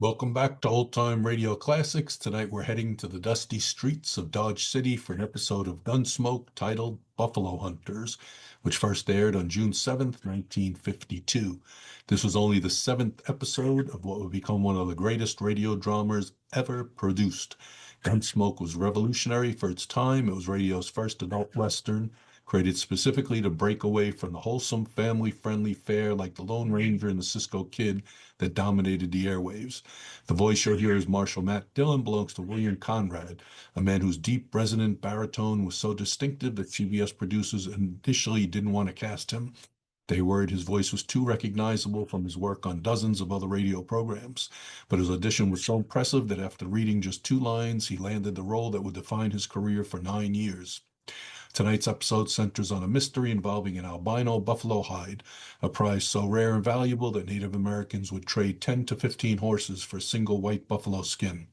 Welcome back to Old Time Radio Classics. Tonight we're heading to the dusty streets of Dodge City for an episode of Gunsmoke titled Buffalo Hunters, which first aired on June 7th, 1952. This was only the seventh episode of what would become one of the greatest radio dramas ever produced. Gunsmoke was revolutionary for its time. It was radio's first adult Western, created specifically to break away from the wholesome, family-friendly fare like the Lone Ranger and the Cisco Kid that dominated the airwaves. The voice you'll hear is Marshal Matt Dillon belongs to William Conrad, a man whose deep, resonant baritone was so distinctive that CBS producers initially didn't want to cast him. They worried his voice was too recognizable from his work on dozens of other radio programs. But his audition was so impressive that after reading just 2 lines, he landed the role that would define his career for 9 years. Tonight's episode centers on a mystery involving an albino buffalo hide, a prize so rare and valuable that Native Americans would trade 10 to 15 horses for a single white buffalo skin.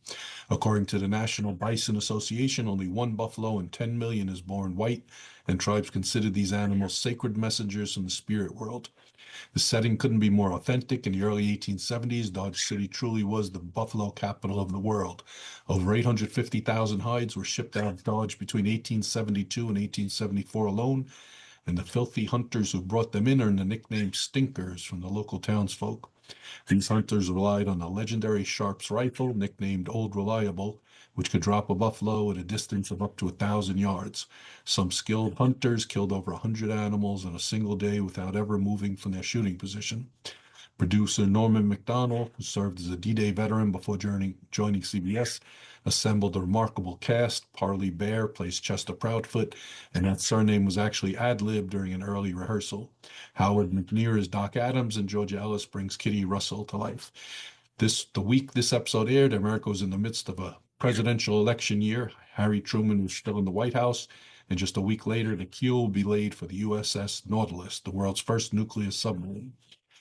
According to the National Bison Association, only 1 buffalo in 10 million is born white, and tribes consider these animals sacred messengers from the spirit world. The setting couldn't be more authentic. In the early 1870s, Dodge City truly was the buffalo capital of the world. Over 850,000 hides were shipped out of Dodge between 1872 and 1874 alone, and the filthy hunters who brought them in earned the nickname stinkers from the local townsfolk. These hunters relied on the legendary Sharp's rifle, nicknamed Old Reliable, which could drop a buffalo at a distance of up to 1,000 yards. Some skilled hunters killed over 100 animals in a single day without ever moving from their shooting position. Producer Norman Macdonnell, who served as a D-Day veteran before joining CBS, assembled a remarkable cast. Parley Baer plays Chester Proudfoot, and that surname was actually ad-libbed during an early rehearsal. Howard McNear is Doc Adams, and Georgia Ellis brings Kitty Russell to life. The week this episode aired, America was in the midst of a presidential election year. Harry Truman was still in the White House, and just a week later, the keel will be laid for the USS Nautilus, the world's first nuclear submarine.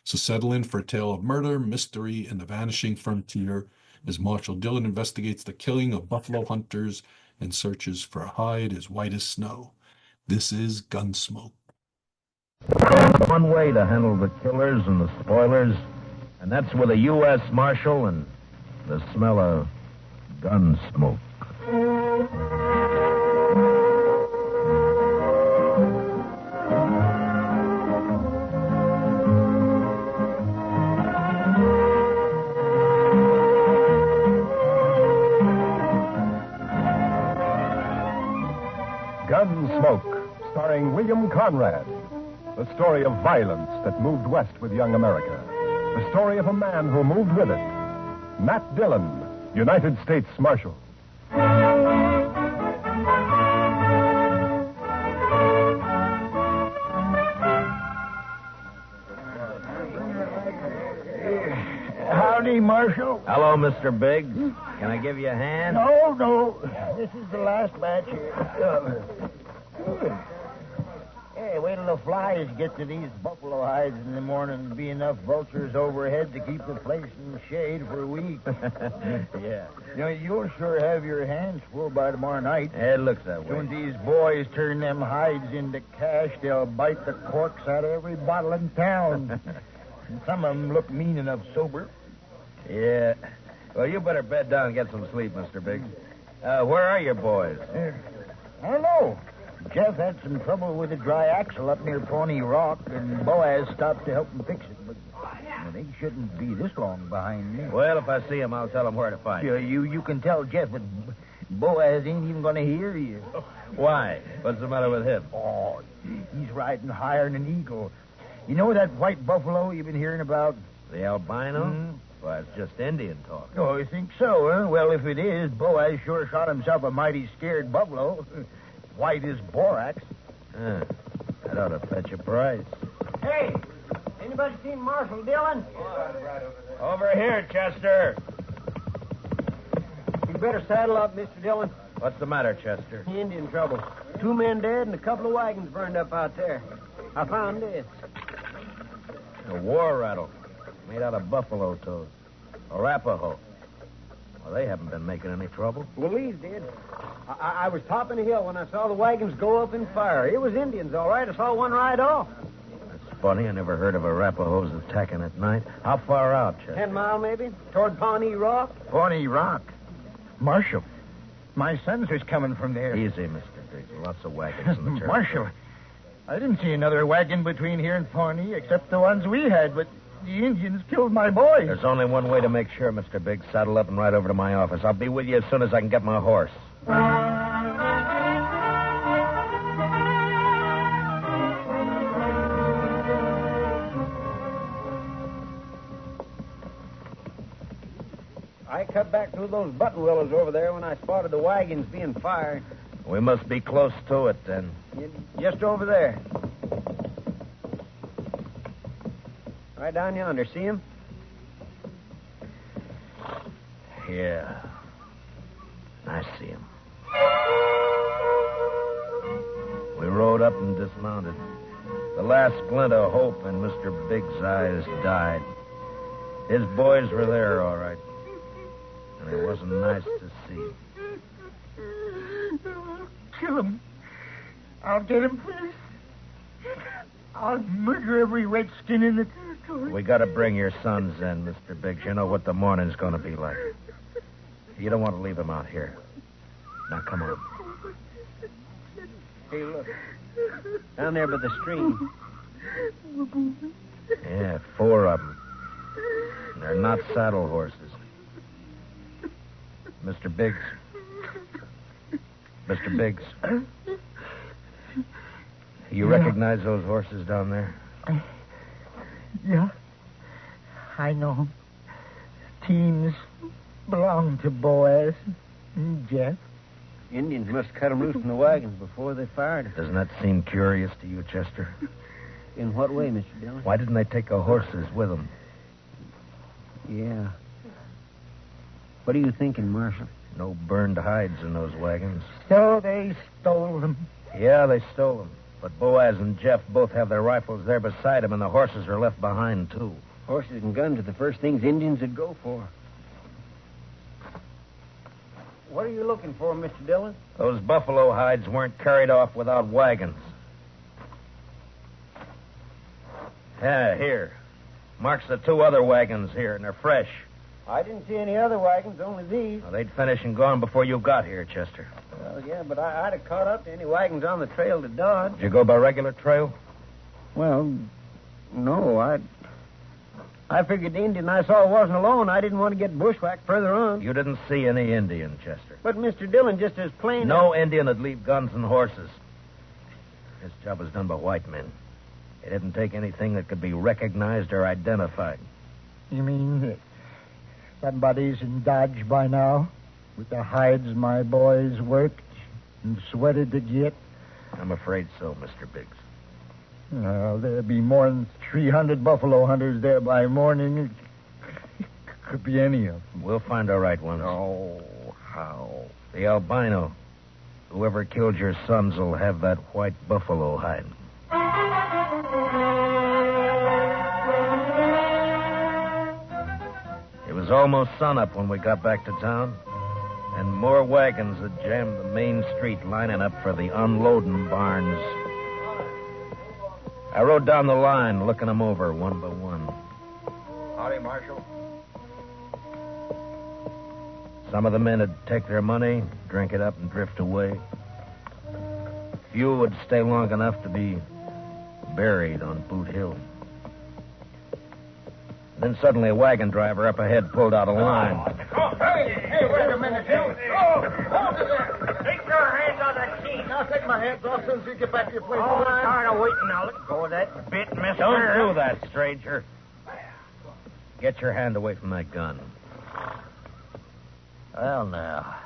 So settle in for a tale of murder, mystery, and the vanishing frontier as Marshal Dillon investigates the killing of buffalo hunters and searches for a hide as white as snow. This is Gunsmoke. One way to handle the killers and the spoilers, and that's with a U.S. Marshal and the smell of gun smoke. Gunsmoke, starring William Conrad. The story of violence that moved west with young America. The story of a man who moved with it. Matt Dillon, United States Marshal. Howdy, Marshal. Hello, Mr. Biggs. Can I give you a hand? No. This is the last batch here. Hey, wait till the flies get to these buffalo hides in the morning and be enough vultures overhead to keep the place in the shade for a week. Yeah. You know, you'll sure have your hands full by tomorrow night. It looks that way. When these boys turn them hides into cash, they'll bite the corks out of every bottle in town. And some of them look mean enough sober. Yeah. Well, you better bed down and get some sleep, Mr. Biggs. Where are your boys? I don't know. Jeff had some trouble with a dry axle up near Pawnee Rock, and Boaz stopped to help him fix it. But they shouldn't be this long behind me. Well, if I see him, I'll tell him where to find you. You can tell Jeff, but Boaz ain't even going to hear you. Why? What's the matter with him? Oh, he's riding higher than an eagle. You know that white buffalo you've been hearing about? The albino? Well, it's just Indian talk. Oh, you think so, huh? Well, if it is, Boaz sure shot himself a mighty scared buffalo. White as borax. That ought to fetch a price. Hey, anybody seen Marshal Dillon? Over here, Chester. You better saddle up, Mr. Dillon. What's the matter, Chester? Indian trouble. 2 men dead and a couple of wagons burned up out there. I found this. A war rattle made out of buffalo toes. Arapaho. Well, they haven't been making any trouble. Well, these did. I was topping a hill when I saw the wagons go up in fire. It was Indians, all right. I saw one ride off. That's funny. I never heard of Arapahos attacking at night. How far out, Chester? 10 mile, maybe? Toward Pawnee Rock? Pawnee Rock. Marshal, my sons was coming from there. Easy, Mr. Biggs. Lots of wagons in the territory. Marshal, I didn't see another wagon between here and Pawnee except the ones we had, but the Indians killed my boys. There's only one way to make sure, Mr. Biggs. Saddle up and ride over to my office. I'll be with you as soon as I can get my horse. I cut back through those button willows over there when I spotted the wagons being fired. We must be close to it, then. Just over there. Right down yonder. See him? Yeah. I see him. We rode up and dismounted. The last glint of hope in Mr. Biggs' eyes died. His boys were there, all right. And it wasn't nice to see. Kill him. I'll get him first. I'll murder every redskin in the territory. We got to bring your sons in, Mr. Biggs. You know what the morning's going to be like. You don't want to leave them out here. Now, come on. Hey, look. Down there by the stream. Yeah, 4 of them. And they're not saddle horses. Mr. Biggs. Mr. Biggs. You recognize those horses down there? Yeah. I know him. Teams belong to Boaz and Jeff. Indians must cut them loose from the wagons before they fired. Doesn't that seem curious to you, Chester? In what way, Mr. Dillon? Why didn't they take the horses with them? Yeah. What are you thinking, Marshal? No burned hides in those wagons. So they stole them. Yeah, they stole them. But Boaz and Jeff both have their rifles there beside them, and the horses are left behind, too. Horses and guns are the first things Indians would go for. What are you looking for, Mr. Dillon? Those buffalo hides weren't carried off without wagons. Yeah, here. Marks the 2 other wagons here, and they're fresh. I didn't see any other wagons, only these. Well, they'd finish and gone before you got here, Chester. Well, yeah, but I'd have caught up to any wagons on the trail to Dodge. Did you go by regular trail? Well, no, I figured the Indian I saw wasn't alone. I didn't want to get bushwhacked further on. You didn't see any Indian, Chester. But Mr. Dillon, just as plain No Indian would leave guns and horses. This job was done by white men. They didn't take anything that could be recognized or identified. You mean that somebody's in Dodge by now? With the hides my boys worked and sweated to get? I'm afraid so, Mr. Biggs. Well, there'll be more than 300 buffalo hunters there by morning. It could be any of them. We'll find the right ones. Oh, how? The albino. Whoever killed your sons will have that white buffalo hide. It was almost sunup when we got back to town, and more wagons had jammed the main street lining up for the unloading barns. I rode down the line, looking them over one by one. Howdy, Marshal. Some of the men would take their money, drink it up, and drift away. Few would stay long enough to be buried on Boot Hill. Then suddenly a wagon driver up ahead pulled out a line. Oh, hey, wait a minute. Oh, hold it there. Take your hands on that key. I'll take my hands off as soon as you get back to your place. Oh, I'm tired of waiting now. Let go of that bit, mister. Don't do that, stranger. Get your hand away from that gun. Well, now,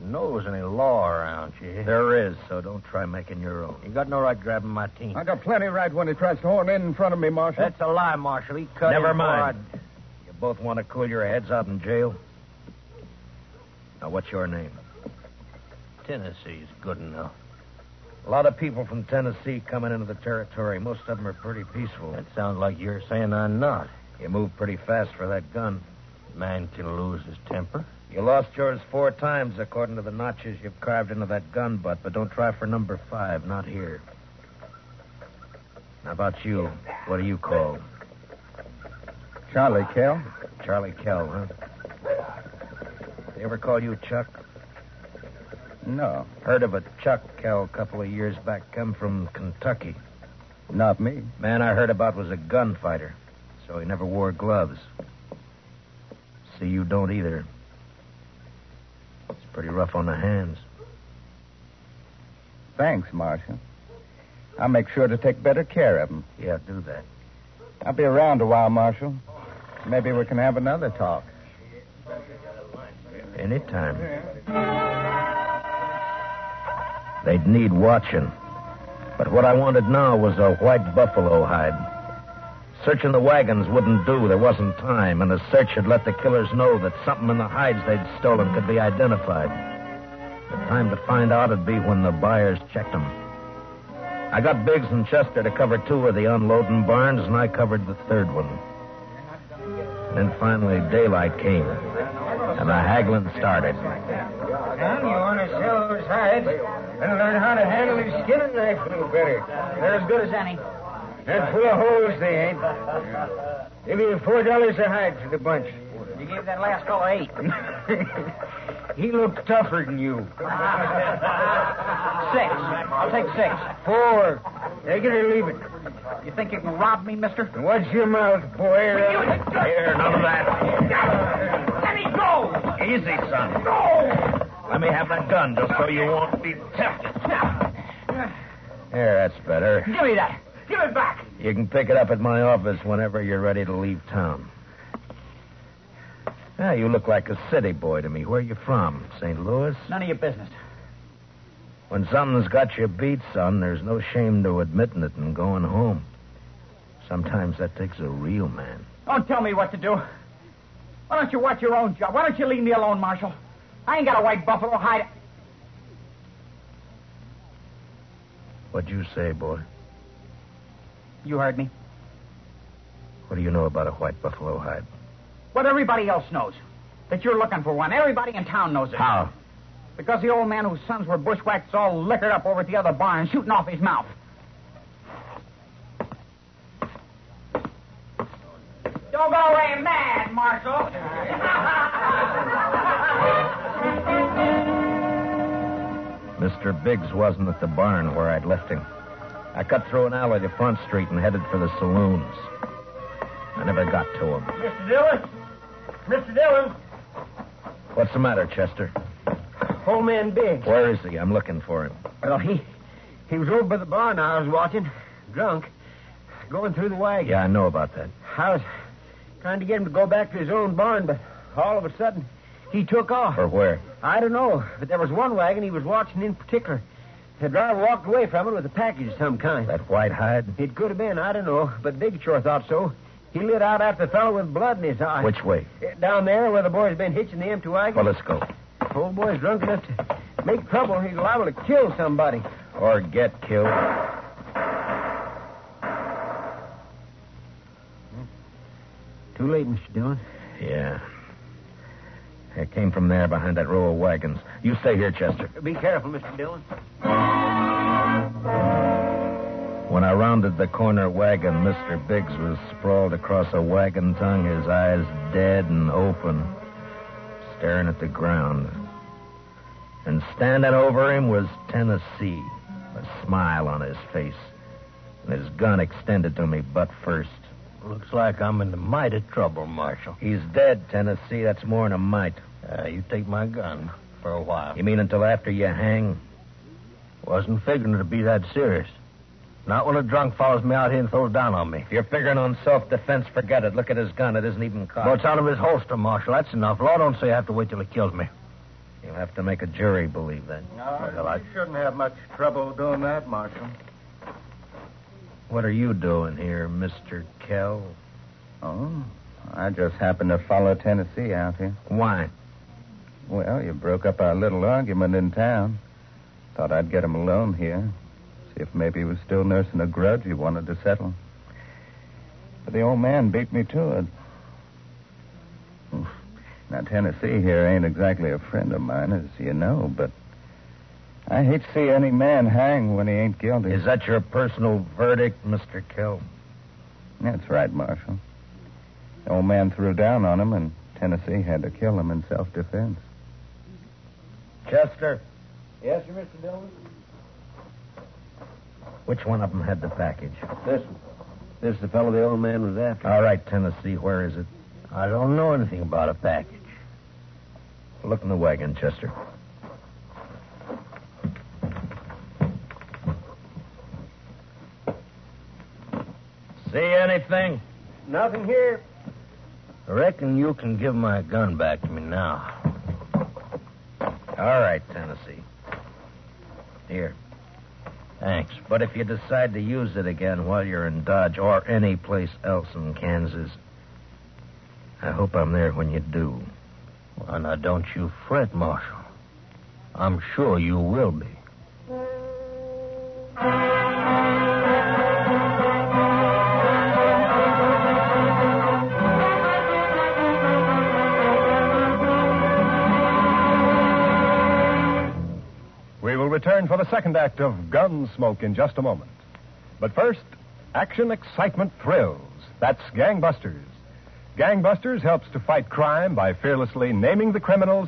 knows any law around you. There is, so don't try making your own. You got no right grabbing my team. I got plenty right when he tries to horn in front of me, Marshal. That's a lie, Marshal. He cut Never him mind. You both want to cool your heads out in jail? Now, what's your name? Tennessee's good enough. A lot of people from Tennessee coming into the territory. Most of them are pretty peaceful. That sounds like you're saying I'm not. You move pretty fast for that gun. Man can lose his temper. You lost yours 4 times, according to the notches you've carved into that gun butt, but don't try for number 5, not here. How about you? What are you called? Charlie Kell? Charlie Kell, huh? They ever call you Chuck? No, Heard of a Chuck Kell a couple of years back, come from Kentucky. not me. Man I heard about was a gunfighter, so he never wore gloves. See, you don't either. It's pretty rough on the hands. Thanks, Marshal. I'll make sure to take better care of him. Yeah, do that. I'll be around a while, Marshal. Maybe we can have another talk. Anytime. They'd need watching. But what I wanted now was a white buffalo hide. Searching the wagons wouldn't do. There wasn't time, and a search had let the killers know that something in the hides they'd stolen could be identified. The time to find out would be when the buyers checked them. I got Biggs and Chester to cover 2 of the unloading barns, and I covered the 3rd one. Then finally daylight came, and the haggling started. Son, you want to sell those hides and learn how to handle your skinning knife a little better. They're as good as any. And full of holes they ain't. Give you $4 a hide for the bunch. You gave that last fellow 8. He looks tougher than you. 6. I'll take 6. 4. Take it or leave it. You think you can rob me, mister? And watch your mouth, boy. Here, none of that. Let me go! Easy, son. Go! Let me have that gun just so you won't be tempted. Here, that's better. Give me that. Give it back. You can pick it up at my office whenever you're ready to leave town. Yeah, you look like a city boy to me. Where you from? St. Louis? None of your business. When something's got you beat, son, there's no shame to admitting it and going home. Sometimes that takes a real man. Don't tell me what to do. Why don't you watch your own job? Why don't you leave me alone, Marshal? I ain't got a white buffalo hide. What'd you say, boy? You heard me. What do you know about a white buffalo hide? What everybody else knows. That you're looking for one. Everybody in town knows it. How? Because the old man whose sons were bushwhacked all liquored up over at the other barn, shooting off his mouth. Don't go away mad, Marshal. Mr. Biggs wasn't at the barn where I'd left him. I cut through an alley to Front Street and headed for the saloons. I never got to him. Mr. Dillon? Mr. Dillon? What's the matter, Chester? Old man Biggs. Where is he? I'm looking for him. Well, he was over by the barn I was watching, drunk, going through the wagon. Yeah, I know about that. I was trying to get him to go back to his own barn, but all of a sudden, he took off. For where? I don't know, but there was one wagon he was watching in particular. The driver walked away from it with a package of some kind. That white hide? It could have been, I don't know, but Big sure thought so. He lit out after the fellow with blood in his eye. Which way? Down there where the boy's been hitching the empty wagon. Well, let's go. The old boy's drunk enough to make trouble. He's liable to kill somebody. Or get killed. Too late, Mr. Dillon. Yeah. It came from there behind that row of wagons. You stay here, Chester. Be careful, Mr. Dillon. When I rounded the corner wagon, Mr. Biggs was sprawled across a wagon tongue, his eyes dead and open, staring at the ground. And standing over him was Tennessee, a smile on his face, and his gun extended to me butt first. Looks like I'm in the mighty trouble, Marshal. He's dead, Tennessee. That's more than a mite. You take my gun for a while. You mean until after you hang? Wasn't figuring to be that serious. Not when a drunk follows me out here and throws down on me. If you're figuring on self-defense, forget it. Look at his gun. It isn't even cocked. Well, it's out of his holster, Marshal. That's enough. Law don't say I have to wait till he kills me. You'll have to make a jury believe that. No, you shouldn't have much trouble doing that, Marshal. What are you doing here, Mr. Kell? Oh, I just happened to follow Tennessee out here. Why? Well, you broke up our little argument in town. Thought I'd get him alone here. See if maybe he was still nursing a grudge he wanted to settle. But the old man beat me to it. Now, Tennessee here ain't exactly a friend of mine, as you know, but I hate to see any man hang when he ain't guilty. Is that your personal verdict, Mr. Kell? That's right, Marshal. The old man threw down on him, and Tennessee had to kill him in self-defense. Chester, Yes, sir, Mr. Dillon? which one of them had the package? This one. This is the fellow the old man was after. All right, Tennessee, where is it? I don't know anything about a package. Look in the wagon, Chester. See anything? Nothing here. I reckon you can give my gun back to me now. All right, Tennessee. Here. Thanks. But if you decide to use it again while you're in Dodge or any place else in Kansas, I hope I'm there when you do. Well, now, don't you fret, Marshal. I'm sure you will be. We will return for the second act of Gunsmoke in just a moment. But first, action, excitement, thrills. That's Gangbusters. Gangbusters helps to fight crime by fearlessly naming the criminals.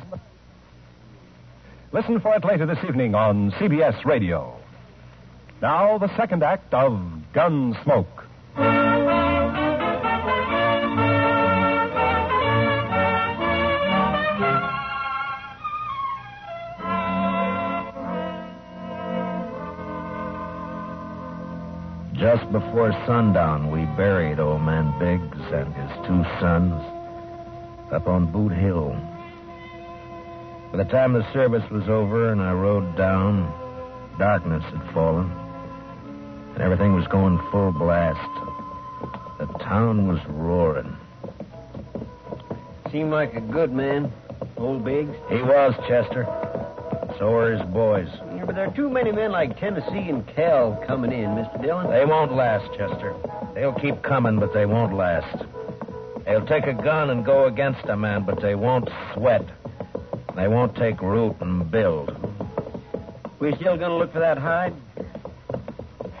Listen for it later this evening on CBS Radio. Now, the second act of Gunsmoke. Just before sundown, we buried old man Biggs and his two sons up on Boot Hill. By the time the service was over and I rode down, darkness had fallen, and everything was going full blast. The town was roaring. Seemed like a good man, old Biggs. He was, Chester. So were his boys. Yeah, but there are too many men like Tennessee and Cal coming in, Mr. Dillon. They won't last, Chester. They'll keep coming, but they won't last. They'll take a gun and go against a man, but they won't sweat. They won't take root and build. We're still going to look for that hide?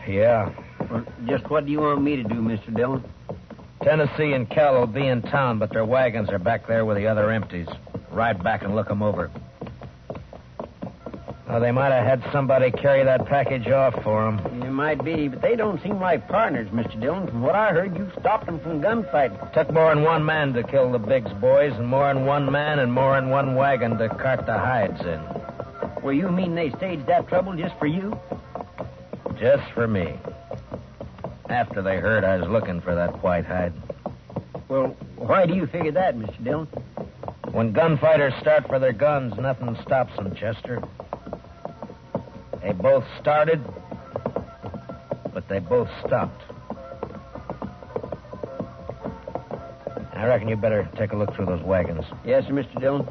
Yeah. Well, just what do you want me to do, Mr. Dillon? Tennessee and Cal will be in town, but their wagons are back there with the other empties. Ride back and look them over. Well, they might have had somebody carry that package off for them. It might be, but they don't seem like partners, Mr. Dillon. From what I heard, you stopped them from gunfighting. Took more than one man to kill the Biggs boys, and more than one man and more than one wagon to cart the hides in. Well, you mean they staged that trouble just for you? Just for me. After they heard I was looking for that white hide. Well, why do you figure that, Mr. Dillon? When gunfighters start for their guns, nothing stops them, Chester. They both started, but they both stopped. I reckon you better take a look through those wagons. Yes, sir, Mr. Dillon.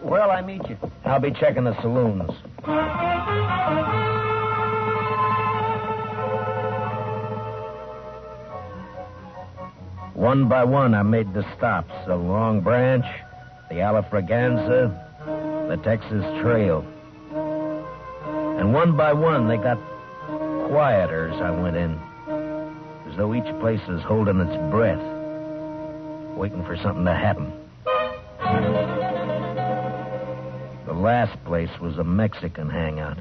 Where'll I meet you? I'll be checking the saloons. One by one, I made the stops. The Long Branch, the Alafraganza, the Texas Trail. And one by one, they got quieter as I went in. As though each place was holding its breath, waiting for something to happen. The last place was a Mexican hangout.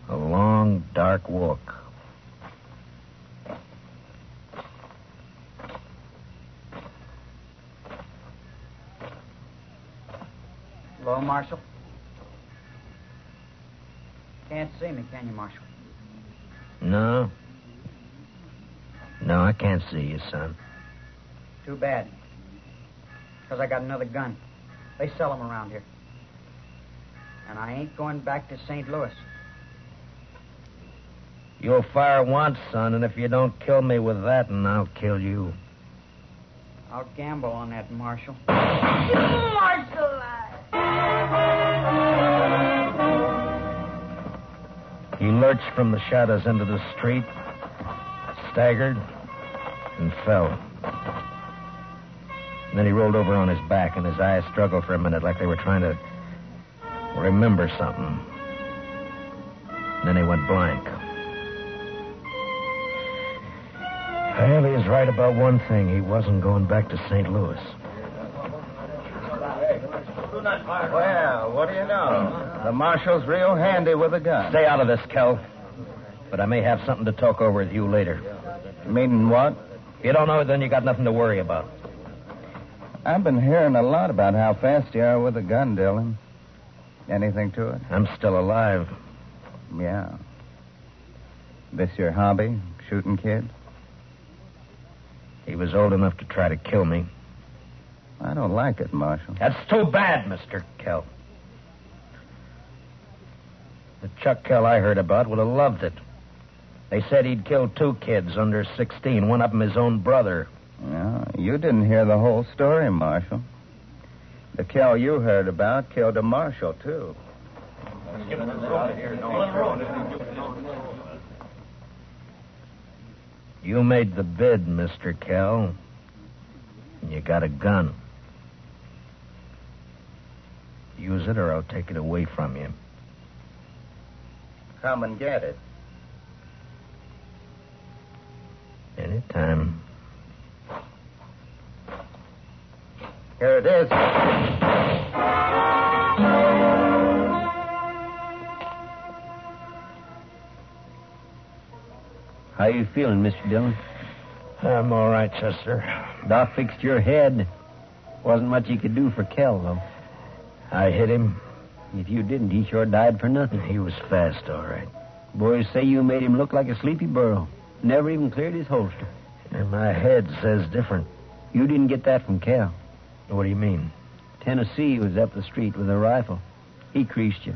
A long, dark walk. Hello, Marshal. Can't see me, can you, Marshal? No. No, I can't see you, son. Too bad. Because I got another gun. They sell them around here. And I ain't going back to St. Louis. You'll fire once, son, and if you don't kill me with that, and I'll kill you. I'll gamble on that, Marshal. Marshal! He lurched from the shadows into the street, staggered, and fell. And then he rolled over on his back, and his eyes struggled for a minute like they were trying to remember something. And then he went blank. Well, he was right about one thing. He wasn't going back to St. Louis. Well, what do you know? The marshal's real handy with a gun. Stay out of this, Kel. But I may have something to talk over with you later. Meaning what? If you don't know it, then you got nothing to worry about. I've been hearing a lot about how fast you are with a gun, Dillon. Anything to it? I'm still alive. Yeah. This your hobby, shooting kids? He was old enough to try to kill me. I don't like it, Marshal. That's too bad, Mr. Kell. The Chuck Kell I heard about would have loved it. They said he'd killed 2 kids under 16, one of them his own brother. Yeah, you didn't hear the whole story, Marshal. The Kell you heard about killed a marshal, too. You made the bid, Mr. Kell. And you got a gun. Use it or I'll take it away from you. Come and get it. Anytime. Here it is. How you feeling, Mr. Dillon? I'm all right, Chester. Doc fixed your head. Wasn't much he could do for Kell, though. I hit him. If you didn't, he sure died for nothing. He was fast, all right. Boys say you made him look like a sleepy burro. Never even cleared his holster. And my head says different. You didn't get that from Kell. What do you mean? Tennessee was up the street with a rifle. He creased you.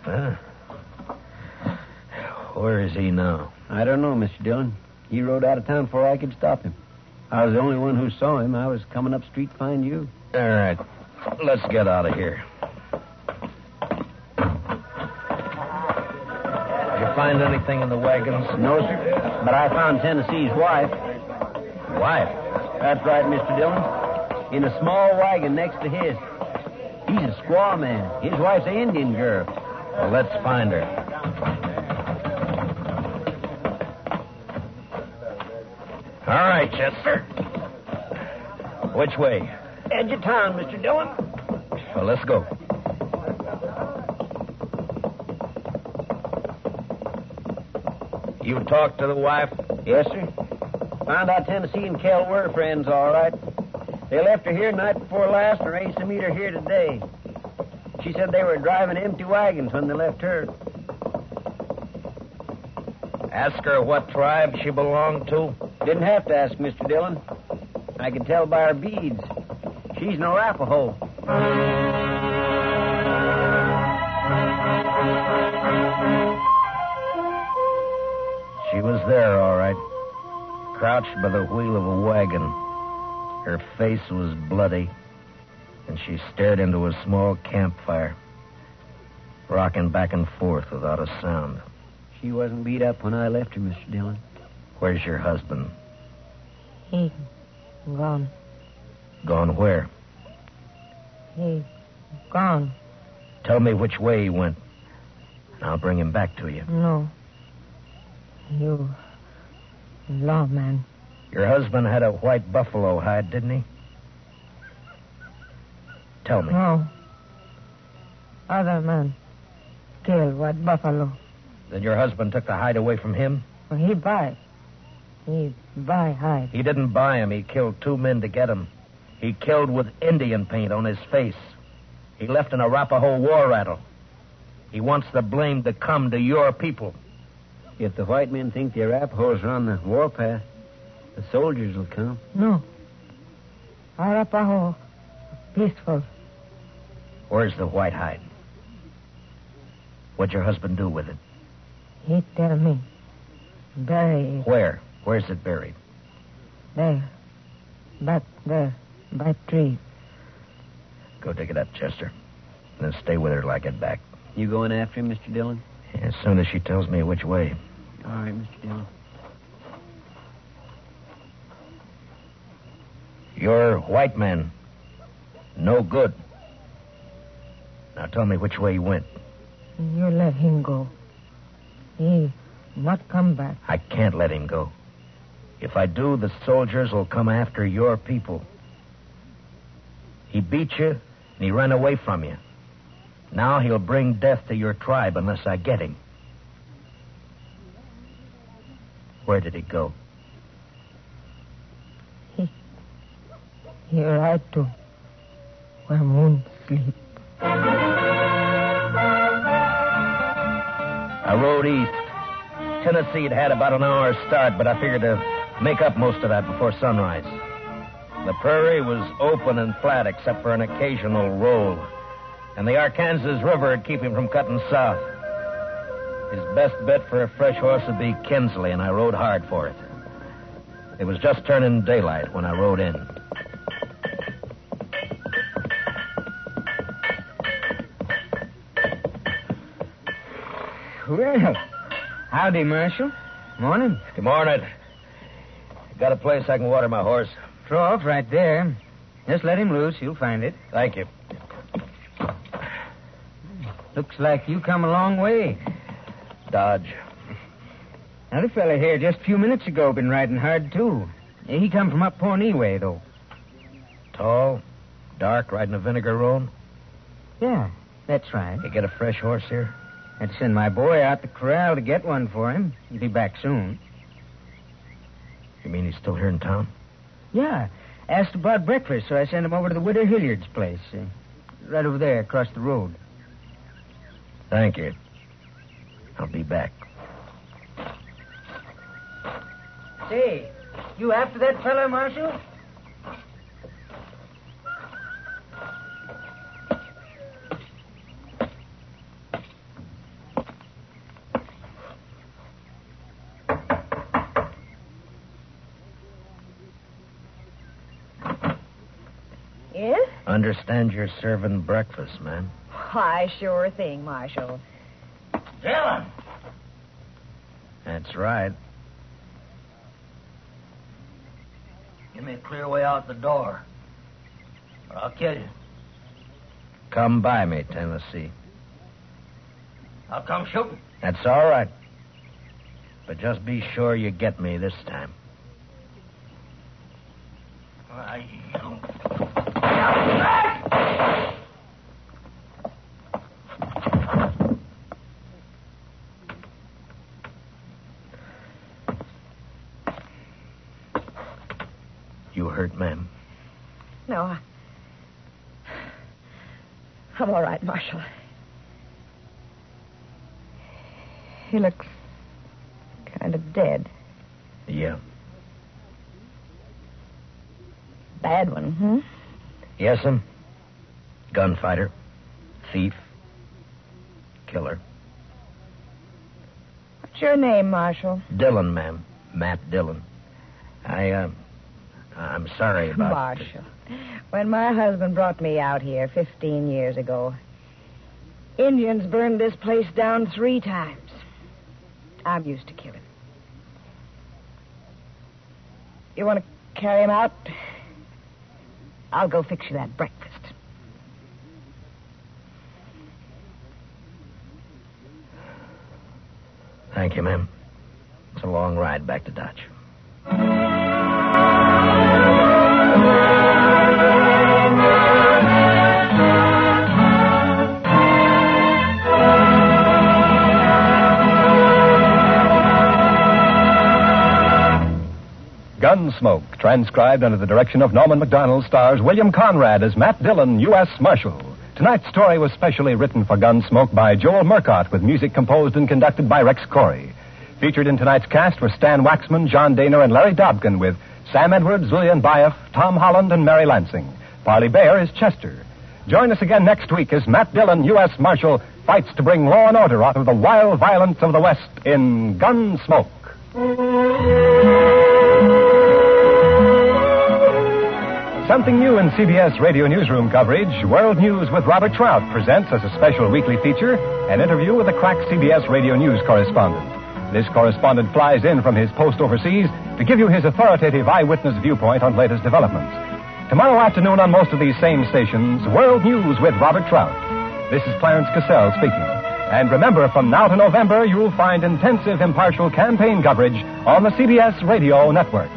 Huh? Where is he now? I don't know, Mr. Dillon. He rode out of town before I could stop him. I was the only one who saw him. I was coming up street to find you. All right. Let's get out of here. Did you find anything in the wagons? No, sir. But I found Tennessee's wife. Wife? That's right, Mr. Dillon. In a small wagon next to his. He's a squaw man. His wife's an Indian girl. Well, let's find her. All right, Chester. Which way? Edge of town, Mr. Dillon. Well, let's go. You talked to the wife? Yes, sir. Found out Tennessee and Kell were friends, all right. They left her here night before last and arranged to meet her here today. She said they were driving empty wagons when they left her. Ask her what tribe she belonged to? Didn't have to ask, Mr. Dillon. I could tell by her beads. She's an Arapaho. She was there, all right. Crouched by the wheel of a wagon. Her face was bloody, and she stared into a small campfire, rocking back and forth without a sound. She wasn't beat up when I left her, Mr. Dillon. Where's your husband? He gone. Gone where? He gone. Tell me which way he went, and I'll bring him back to you. No. You lawman. Your husband had a white buffalo hide, didn't he? Tell me. No. Other man killed white buffalo. Then your husband took the hide away from him? Well, he buy hide. He didn't buy him. He killed 2 men to get him. He killed with Indian paint on his face. He left an Arapaho war rattle. He wants the blame to come to your people. If the white men think the Arapahos are on the warpath, the soldiers will come. No. Arapaho peaceful. Where's the white hide? What'd your husband do with it? He tell me. Bury it. Where? Where's it buried? There. Back there. By tree. Go dig it up, Chester. And then stay with her till I get back. You going after him, Mr. Dillon? As soon as she tells me which way. All right, Mr. Dillon. You're white man. No good. Now tell me which way he went. You let him go. He not come back. I can't let him go. If I do, the soldiers will come after your people. He beat you, and he ran away from you. Now he'll bring death to your tribe unless I get him. Where did he go? He ride to where moon sleep. I rode east. Tennessee'd had about an hour's start, but I figured to make up most of that before sunrise. The prairie was open and flat except for an occasional roll, and the Arkansas River would keep him from cutting south. His best bet for a fresh horse would be Kinsley, and I rode hard for it. It was just turning daylight when I rode in. Well, howdy, Marshal. Morning. Good morning. Got a place I can water my horse? Trough right there. Just let him loose. You'll find it. Thank you. Looks like you come a long way. Dodge. Another fella here just a few minutes ago been riding hard, too. He come from up Pawnee way, though. Tall, dark, riding a vinegar roan? Yeah, that's right. You get a fresh horse here? I'd send my boy out the corral to get one for him. He'll be back soon. You mean he's still here in town? Yeah. Asked about breakfast, so I sent him over to the widow Hilliard's place. Right over there, across the road. Thank you. I'll be back. Say, you after that fella, Marshal? Yes? Understand you're serving breakfast, ma'am. Why, sure thing, Marshal. Dillon! That's right. Give me a clear way out the door, or I'll kill you. Come by me, Tennessee. I'll come shooting. That's all right. But just be sure you get me this time. You hurt, ma'am? No, I'm all right, Marshal. He looks kind of dead. Yeah. Bad one, hmm? Yes'm. Gunfighter. Thief. Killer. What's your name, Marshal? Dillon, ma'am. Matt Dillon. I'm sorry about... Marshal. When my husband brought me out here 15 years ago, Indians burned this place down 3 times. I'm used to killing. You want to carry him out? I'll go fix you that breakfast. Thank you, ma'am. It's a long ride back to Dodge. Gunsmoke, transcribed under the direction of Norman Macdonnell, stars William Conrad as Matt Dillon, U.S. Marshal. Tonight's story was specially written for Gunsmoke by Joel Murcott, with music composed and conducted by Rex Corey. Featured in tonight's cast were Stan Waxman, John Daner, and Larry Dobkin, with Sam Edwards, Lillian Baeff, Tom Holland, and Mary Lansing. Parley Baer is Chester. Join us again next week as Matt Dillon, U.S. Marshal, fights to bring law and order out of the wild violence of the West in Gunsmoke. Something new in CBS Radio Newsroom coverage. World News with Robert Trout presents as a special weekly feature an interview with a crack CBS Radio News correspondent. This correspondent flies in from his post overseas to give you his authoritative eyewitness viewpoint on latest developments. Tomorrow afternoon on most of these same stations, World News with Robert Trout. This is Clarence Cassell speaking. And remember, from now to November, you'll find intensive, impartial campaign coverage on the CBS Radio Network.